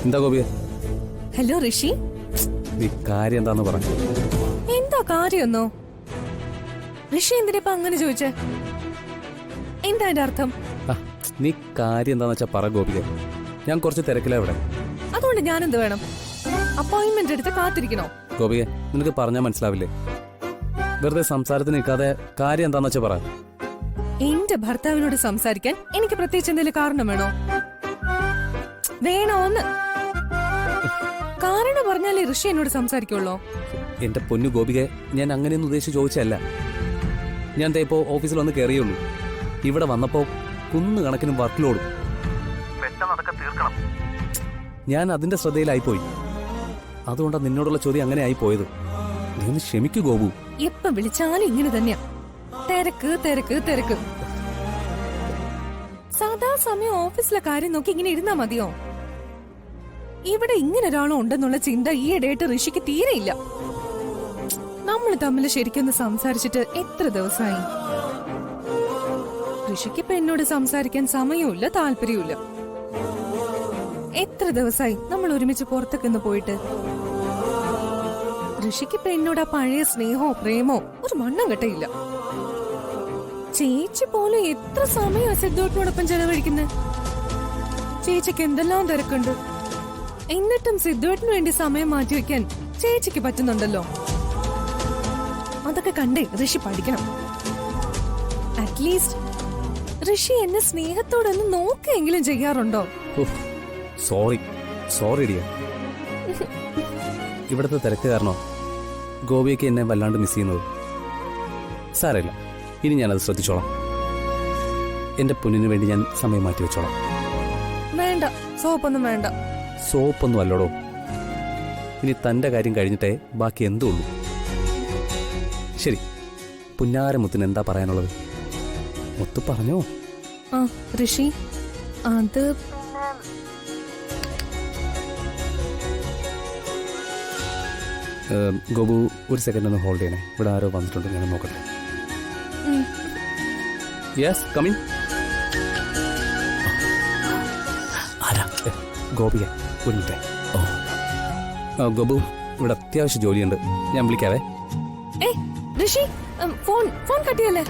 എന്താ ഗോപിയെ? ഹലോ ഋഷി. നീ കാര്യം എന്താന്ന് പറ. എന്താ കാര്യമൊന്നോ? ഋഷി എന്തിനാ അങ്ങനെ ചോദിച്ചേ? എന്താ അതിന്റെ അർത്ഥം? നീ കാര്യം എന്താന്ന് വെച്ചാ പറ ഗോപിക. ഞാൻ കുറച്ച് തിരക്കിലാ ഇവിടെ. അതുകൊണ്ട് ഞാൻ എന്ത് വേണം? അപ്പോയിന്റ്മെന്റ് എടുത്ത് കാത്തിരിക്കണോ? ഗോപിക, നിനക്ക് പറഞ്ഞാൽ മനസ്സിലാവില്ലേ? വെറുതെ സംസാരത്തിന് നിൽക്കാതെ കാര്യം എന്താന്ന് വെച്ചാ പറ. എന്റെ ഭർത്താവിനോട് സംസാരിക്കാൻ എനിക്ക് പ്രത്യേകിച്ച് എന്തെങ്കിലും കാരണം വേണോ? വേണോന്ന് കാരണം പറഞ്ഞാലേ ഋഷി എന്നോട് സംസാരിക്കുള്ളൂ. എന്റെ പൊന്നു ഗോപിക, ഞാൻ അങ്ങനെയൊന്നും ഉദ്ദേശിച്ച് ചോദിച്ചല്ല. ഞാൻ ഇപ്പോ ഓഫീസിൽ വന്ന് കയറിയുള്ളൂ. ഇവിടെ വന്നപ്പോ കുന്നു കണക്കിന് വർക്ക് ലോഡും. പെട്ടെന്ന് അതൊക്കെ തീർക്കണം. ഞാൻ അതിന്റെ ശ്രദ്ധയിലായിപ്പോയി. അതുകൊണ്ടാണ് നിന്നോടുള്ള ചോദ്യം അങ്ങനെ ആയി പോയത്. നീ ഒന്ന് ക്ഷമിക്കൂ ഗോപു. എപ്പ വിളിച്ചാലും ഇങ്ങനെ തന്നെയാ. തിരക്ക് തിരക്ക് തിരക്ക്. സാധാ സമയം ഓഫീസിലെ കാര്യം നോക്കി ഇങ്ങനെ ഇരുന്നാ മതിയോ? ഇവിടെ ഇങ്ങനെ ഒരാളും ഉണ്ടെന്നുള്ള ചിന്ത ഈയിടെയായിട്ട് ഋഷിക്ക് തീരെയില്ല. നമ്മൾ തമ്മിൽ ശരിക്കൊന്ന് സംസാരിച്ചിട്ട് എത്ര ദിവസമായി? ഋഷിക്ക് ഇപ്പൊ എന്നോട് സംസാരിക്കാൻ സമയവുമില്ല, താല്പര്യവുമില്ല. എത്ര ദിവസമായി നമ്മൾ ഒരുമിച്ച് പുറത്തേക്കൊന്ന് പോയിട്ട്? ഋഷിക്ക് ഇപ്പൊ എന്നോട് ആ പഴയ സ്നേഹമോ പ്രേമോ ഒരു മണ്ണം കെട്ടയില്ല. ചേച്ചി പോലും എത്ര സമയമാണ് സിദ്ധുവേട്ടനോടൊപ്പം ചെലവഴിക്കുന്നത്. ചേച്ചിക്ക് എന്തെല്ലാം തിരക്കുണ്ട്. എന്നിട്ടും സിദ്ധുവേട്ടന് വേണ്ടി സമയം മാറ്റിവെക്കാൻ ചേച്ചിക്ക് പറ്റുന്നുണ്ടല്ലോ. അതൊക്കെ കണ്ടേ ഋഷി പഠിക്കണം. അറ്റ്ലീസ്റ്റ് ഋഷി എന്നെ സ്നേഹത്തോടൊന്ന് നോക്കെങ്കിലും ചെയ്യാറുണ്ടോ? സോറി ഡിയ. ഇവിടുത്തെ തിരക്ക് കാരണോ ഗോപിയൊക്കെ എന്നെ വല്ലാണ്ട് മിസ് ചെയ്യുന്നത്. സാരമില്ല, ഇനി ഞാനത് ശ്രദ്ധിച്ചോളാം. എന്റെ പൊന്നിന് വേണ്ടി ഞാൻ സമയം മാറ്റി വെച്ചോളാം. വേണ്ട, സോപ്പൊന്നും വേണ്ട. സോപ്പൊന്നും അല്ലോടോ. ഇനി തന്റെ കാര്യം കഴിഞ്ഞിട്ടേ ബാക്കി എന്തോ ഉള്ളൂ. ശരി, പുന്നാരമുത്തിന് എന്താ പറയാനുള്ളത്? മുത്ത് പറഞ്ഞോ? ആ ഋഷി, അത് ഗോപു ഒരു സെക്കൻഡ് ഒന്ന് ഹോൾഡ് ചെയ്യണേ. ഇവിടെ ആരോ വന്നിട്ടുണ്ട്, ഞാൻ നോക്കട്ടെ. Yes, coming. ഗോപിക, ഒരു മിനിറ്റ്. ഗോപു, ഇവിടെ അത്യാവശ്യം ജോലിയുണ്ട്, ഞാൻ വിളിക്കാവേ. ഋഷി, ഫോൺ കട്ടിയല്ലേ?